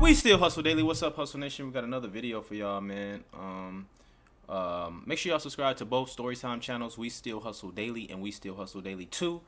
We still hustle daily. What's up, Hustle Nation? We got another video for y'all, man. Make sure y'all subscribe to both Storytime channels. We still hustle daily, and we still hustle daily too.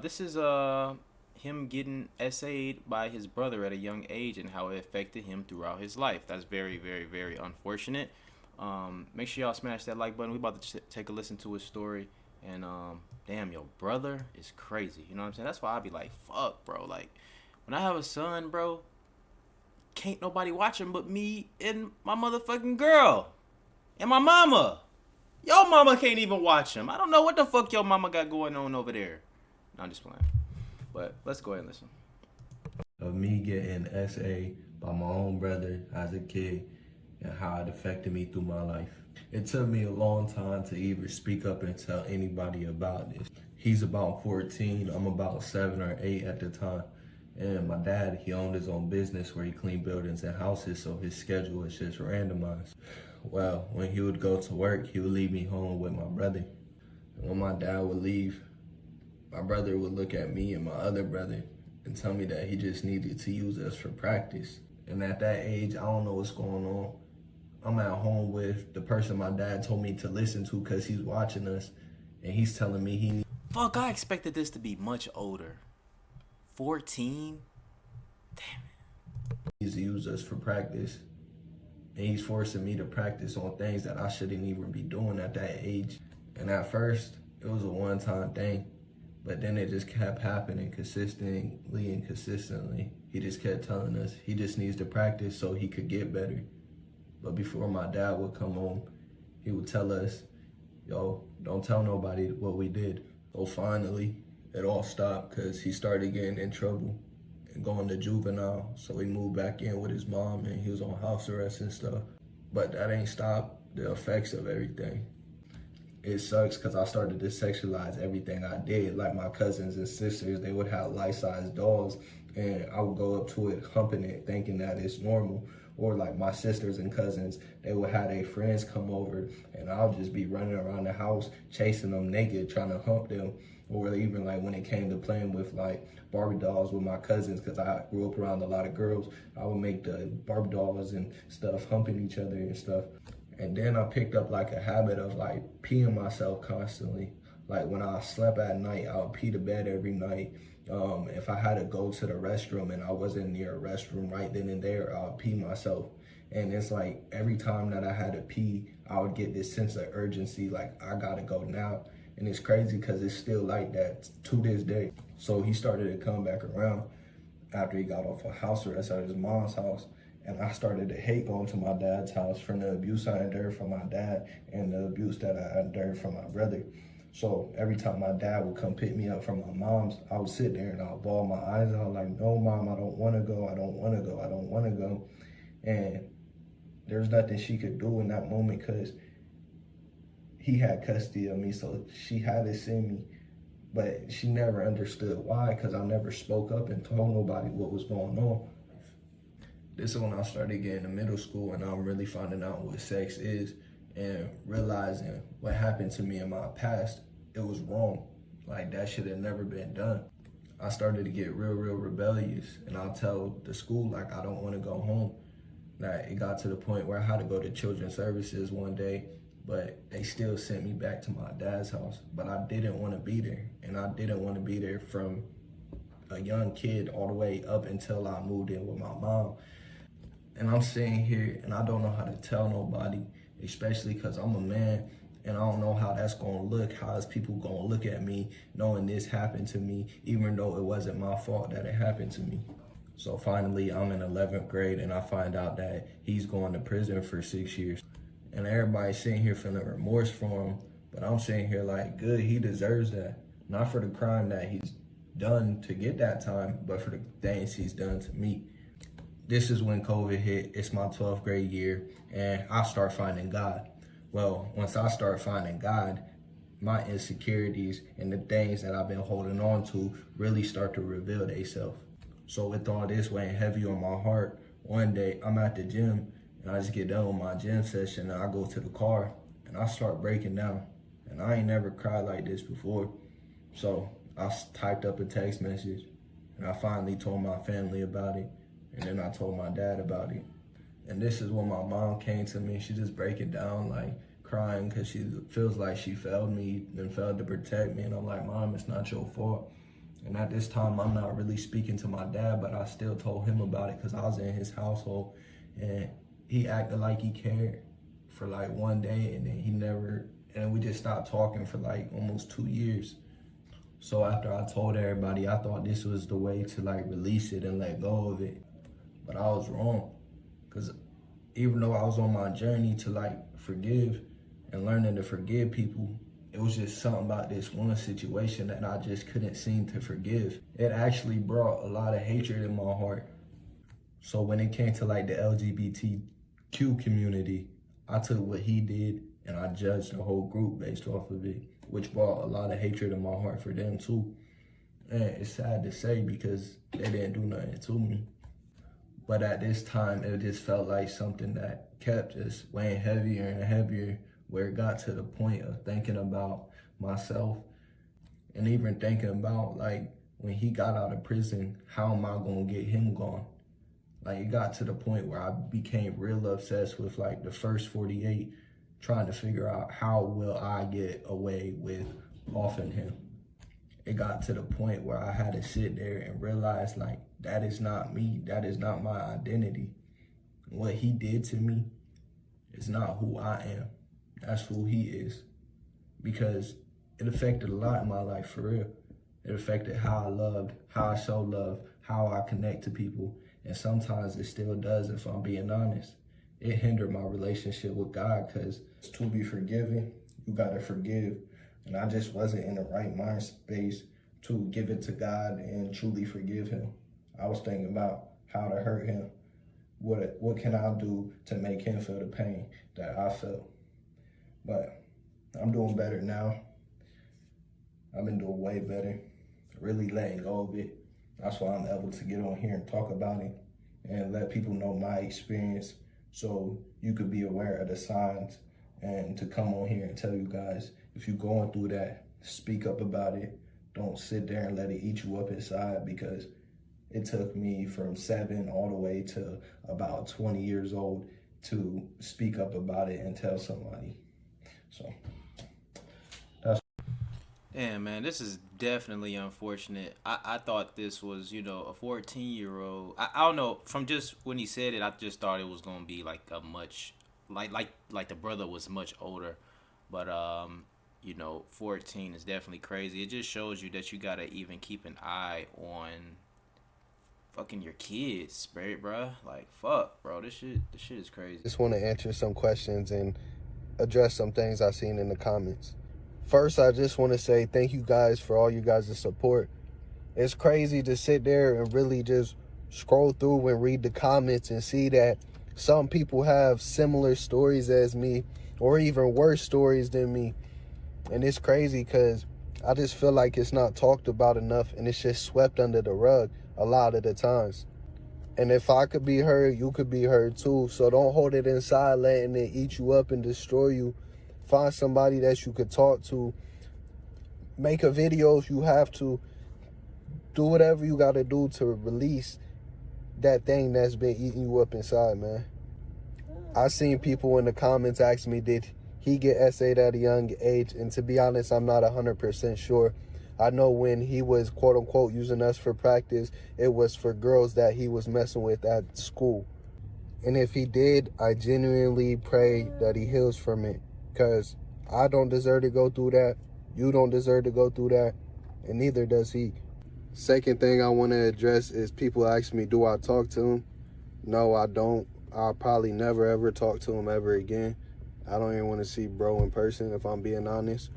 This is him getting essayed by his brother at a young age and how it affected him throughout his life. That's very, very, very unfortunate. Make sure y'all smash that like button. We about to take a listen to his story. And damn, your brother is crazy. You know what I'm saying? That's why I be like, fuck, bro. Like, when I have a son, bro, can't nobody watch him but me and my motherfucking girl and my mama. Your mama can't even watch him. I don't know what the fuck your mama got going on over there. No, I'm just playing. But let's go ahead and listen. Of me getting SA by my own brother as a kid and how it affected me through my life. It took me a long time to even speak up and tell anybody about this. He's about 14, I'm about 7 or 8 at the time. And my dad, he owned his own business where he cleaned buildings and houses, so his schedule was just randomized. Well, when he would go to work, he would leave me home with my brother. And when my dad would leave, my brother would look at me and my other brother and tell me that he just needed to use us for practice. And at that age, I don't know what's going on. I'm at home with the person my dad told me to listen to because he's watching us, and he's telling me he needs. Fuck, I expected this to be much older. 14? Damn it. He's to use us for practice, and he's forcing me to practice on things that I shouldn't even be doing at that age. And at first, it was a one-time thing, but then it just kept happening consistently and consistently. He just kept telling us he just needs to practice so he could get better. But before my dad would come home, he would tell us, yo, don't tell nobody what we did. So finally, it all stopped because he started getting in trouble and going to juvenile. So he moved back in with his mom and he was on house arrest and stuff. But that ain't stopped the effects of everything. It sucks because I started to sexualize everything I did. Like my cousins and sisters, they would have life-size dolls and I would go up to it, humping it, thinking that it's normal. Or like my sisters and cousins, they would have their friends come over and I'll just be running around the house, chasing them naked, trying to hump them. Or even like when it came to playing with like Barbie dolls with my cousins, because I grew up around a lot of girls, I would make the Barbie dolls and stuff, humping each other and stuff. And then I picked up like a habit of like peeing myself constantly. Like when I slept at night, I would pee the bed every night. If I had to go to the restroom and I wasn't near a restroom right then and there, I would pee myself. And it's like every time that I had to pee, I would get this sense of urgency, like I gotta go now. And it's crazy because it's still like that to this day. So he started to come back around after he got off of house arrest at his mom's house. And I started to hate going to my dad's house from the abuse I endured from my dad and the abuse that I endured from my brother. So every time my dad would come pick me up from my mom's, I would sit there and I would bawl my eyes out like, no, Mom, I don't want to go. I don't want to go. I don't want to go. And there's nothing she could do in that moment because he had custody of me. So she had to send me, but she never understood why because I never spoke up and told nobody what was going on. This is when I started getting to middle school and I'm really finding out what sex is and realizing what happened to me in my past, it was wrong. Like that should have never been done. I started to get real rebellious and I'll tell the school like I don't want to go home. That it got to the point where I had to go to children's services one day, but they still sent me back to my dad's house. But I didn't want to be there, and I didn't want to be there from a young kid all the way up until I moved in with my mom. And I'm sitting here and I don't know how to tell nobody, especially because I'm a man and I don't know how that's going to look. How is people going to look at me knowing this happened to me, even though it wasn't my fault that it happened to me. So finally, I'm in 11th grade and I find out that he's going to prison for 6 years. And everybody's sitting here feeling remorse for him, but I'm sitting here like, good, he deserves that. Not for the crime that he's done to get that time, but for the things he's done to me. This is when COVID hit. It's my 12th grade year and I start finding God. Well, once I start finding God, my insecurities and the things that I've been holding on to really start to reveal themselves. So with all this weighing heavy on my heart, one day I'm at the gym and I just get done with my gym session and I go to the car and I start breaking down. And I ain't never cried like this before. So I typed up a text message and I finally told my family about it. And then I told my dad about it. And this is when my mom came to me. She just breaking down, like crying because she feels like she failed me and failed to protect me. And I'm like, Mom, it's not your fault. And at this time, I'm not really speaking to my dad, but I still told him about it because I was in his household. And he acted like he cared for like one day, and then he never, and we just stopped talking for like almost 2 years. So after I told everybody, I thought this was the way to like release it and let go of it. But I was wrong. Because even though I was on my journey to like forgive and learning to forgive people, it was just something about this one situation that I just couldn't seem to forgive. It actually brought a lot of hatred in my heart. So when it came to like the LGBTQ community, I took what he did and I judged the whole group based off of it, which brought a lot of hatred in my heart for them too. And it's sad to say because they didn't do nothing to me. But at this time, it just felt like something that kept just weighing heavier and heavier, where it got to the point of thinking about myself and even thinking about like when he got out of prison, how am I gonna get him gone? Like it got to the point where I became real obsessed with like the first 48, trying to figure out how will I get away with offing him. It got to the point where I had to sit there and realize like, that is not me. That is not my identity. What he did to me is not who I am. That's who he is. Because it affected a lot in my life, for real. It affected how I loved, how I show love, how I connect to people. And sometimes it still does, if I'm being honest. It hindered my relationship with God, because to be forgiven, you gotta forgive. And I just wasn't in the right mind space to give it to God and truly forgive him. I was thinking about how to hurt him. What can I do to make him feel the pain that I felt? But I'm doing better now. I've been doing way better, really letting go of it. That's why I'm able to get on here and talk about it and let people know my experience so you could be aware of the signs, and to come on here and tell you guys, if you're going through that, speak up about it. Don't sit there and let it eat you up inside, because it took me from 7 all the way to about 20 years old to speak up about it and tell somebody. So that's. Yeah, man, this is definitely unfortunate. I thought this was, a 14-year-old. I don't know. From just when he said it, I just thought it was gonna be like a much, like the brother was much older, but 14 is definitely crazy. It just shows you that you gotta even keep an eye on fucking your kids, bro. Like, fuck, bro. This shit is crazy. Just want to answer some questions and address some things I've seen in the comments. First, I just want to say thank you guys for all you guys' support. It's crazy to sit there and really just scroll through and read the comments and see that some people have similar stories as me, or even worse stories than me. And it's crazy because I just feel like it's not talked about enough, and it's just swept under the rug a lot of the times. And if I could be heard, you could be heard too. So don't hold it inside, letting it eat you up and destroy you. Find somebody that you could talk to. Make a video if you have to. Do whatever you got to do to release that thing that's been eating you up inside, man. I seen people in the comments ask me, did he get SA'd at a young age? And to be honest, I'm not 100% sure. I know when he was, quote unquote, using us for practice, it was for girls that he was messing with at school. And if he did, I genuinely pray that he heals from it, because I don't deserve to go through that. You don't deserve to go through that. And neither does he. Second thing I want to address is people ask me, do I talk to him? No, I don't. I'll probably never ever talk to him ever again. I don't even want to see bro in person, if I'm being honest.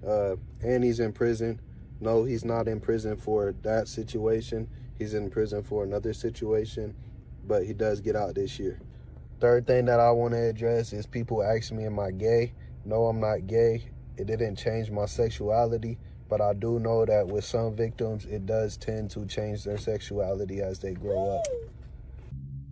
And he's in prison. No, he's not in prison for that situation. He's in prison for another situation, but he does get out this year. Third thing that I want to address is people ask me, am I gay? No, I'm not gay. It didn't change my sexuality, but I do know that with some victims, it does tend to change their sexuality as they grow up.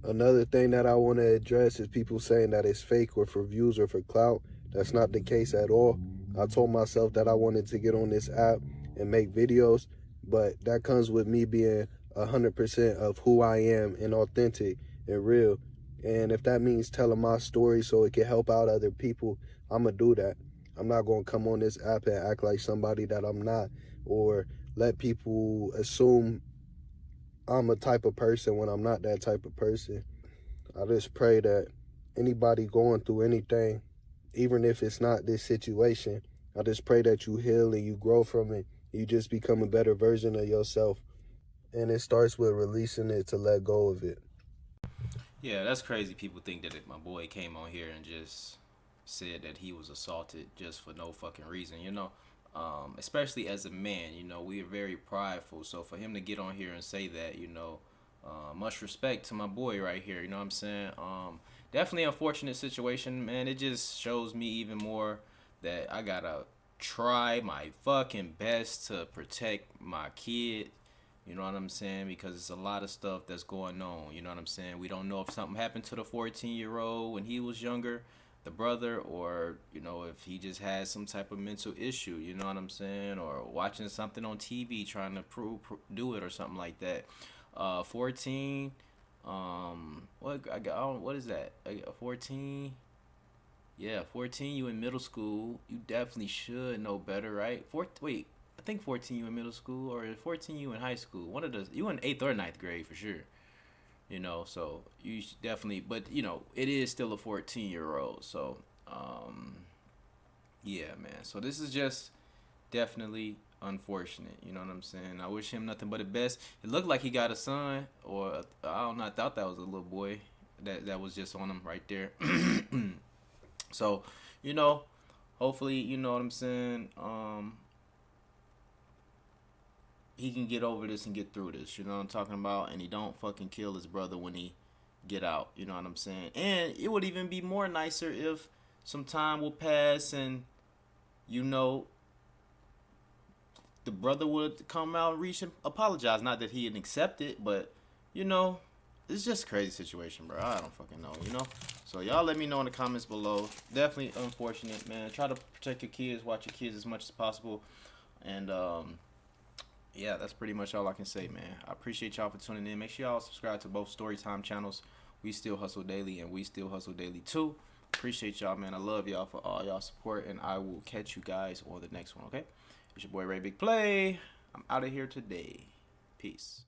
Another thing that I want to address is people saying that it's fake or for views or for clout. That's not the case at all. I told myself that I wanted to get on this app and make videos, but that comes with me being 100% of who I am and authentic and real. And if that means telling my story so it can help out other people, I'm going to do that. I'm not going to come on this app and act like somebody that I'm not, or let people assume I'm a type of person when I'm not that type of person. I just pray that anybody going through anything, even if it's not this situation, I just pray that you heal and you grow from it. You just become a better version of yourself. And it starts with releasing it to let go of it. Yeah, that's crazy. People think that if my boy came on here and just said that he was assaulted just for no fucking reason, you know. Especially as a man, you know, we are very prideful. So for him to get on here and say that, you know, much respect to my boy right here. You know what I'm saying? Definitely unfortunate situation, man. It just shows me even more that I gotta try my fucking best to protect my kid. You know what I'm saying? Because it's a lot of stuff that's going on. You know what I'm saying? We don't know if something happened to the 14-year-old when he was younger, the brother, or, you know, if he just has some type of mental issue. You know what I'm saying? Or watching something on TV trying to do it or something like that. 14. What is that? 14. Yeah, 14. You in middle school. You definitely should know better, right? Wait, I think 14 you in middle school, or 14 you in high school. One of those, you in 8th or ninth grade for sure. You know, so you should definitely, but you know, it is still a 14-year-old. So, yeah, man. So this is just definitely unfortunate. You know what I'm saying? I wish him nothing but the best. It looked like he got a son, or I don't know. I thought that was a little boy that was just on him right there. So, you know, hopefully, you know what I'm saying. He can get over this and get through this. You know what I'm talking about? And he don't fucking kill his brother when he get out. You know what I'm saying? And it would even be more nicer if some time will pass and, you know, the brother would come out and reach and apologize. Not that he didn't accept it, but, you know, it's just a crazy situation, bro. I don't fucking know, you know? So y'all let me know in the comments below. Definitely unfortunate, man. Try to protect your kids, watch your kids as much as possible. And, yeah, that's pretty much all I can say, man. I appreciate y'all for tuning in. Make sure y'all subscribe to both Storytime channels. We Still Hustle Daily and We Still Hustle Daily 2. Appreciate y'all, man. I love y'all for all y'all support, and I will catch you guys on the next one, okay? It's your boy Ray Big Play. I'm out of here today. Peace.